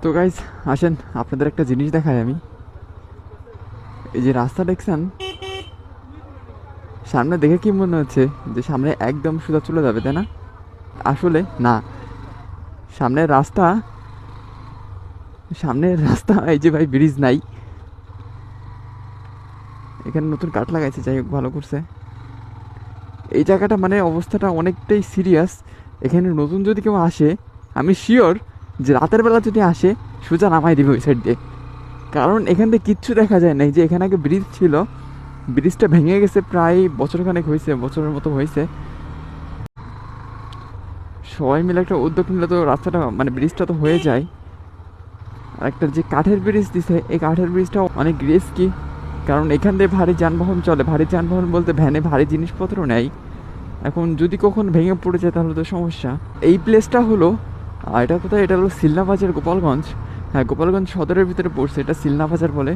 তো গাইজ আসেন আপনাদের একটা জিনিস দেখাই আমি। এই যে রাস্তা দেখছেন, সামনে দেখে কি মনে হচ্ছে যে সামনে একদম সোজা চলে যাবে, তাই না? আসলে না, সামনের রাস্তা, সামনের রাস্তা এই যে ভাই ব্রিজ নাই, এখানে নতুন কাঠ লাগাইছে, যাই হোক ভালো করছে। এই জায়গাটা মানে অবস্থাটা অনেকটাই সিরিয়াস। এখানে নতুন যদি কেউ আসে, আমি শিওর যে রাতের বেলা যদি আসে সোজা নামাই দিবে ওই সাইড দিয়ে। কারণ এখান থেকে কিচ্ছু দেখা যায় না। এই যে এখানে আগে ব্রিজ ছিল, ব্রিজটা ভেঙে গেছে, প্রায় বছরখানেক হয়েছে, বছরের মতো হয়েছে। সবাই মিলে একটা উদ্যোগ নিলে তো রাস্তাটা মানে ব্রিজটা তো হয়ে যায়। আর একটা যে কাঠের ব্রিজ দিছে, এই কাঠের ব্রিজটাও অনেক রিস্কি, কারণ এখান দিয়ে ভারী যানবাহন চলে। ভারী যানবাহন বলতে ভ্যানে ভারী জিনিসপত্র নেয়। এখন যদি কখন ভেঙে পড়ে যায় তাহলে তো সমস্যা। এই প্লেসটা হলো, এটা কোথায়, এটা হলো সিলনা বাজার, গোপালগঞ্জ। হ্যাঁ, গোপালগঞ্জ সদরের ভিতরে পড়ছে, এটা সিলনা বাজার বলে।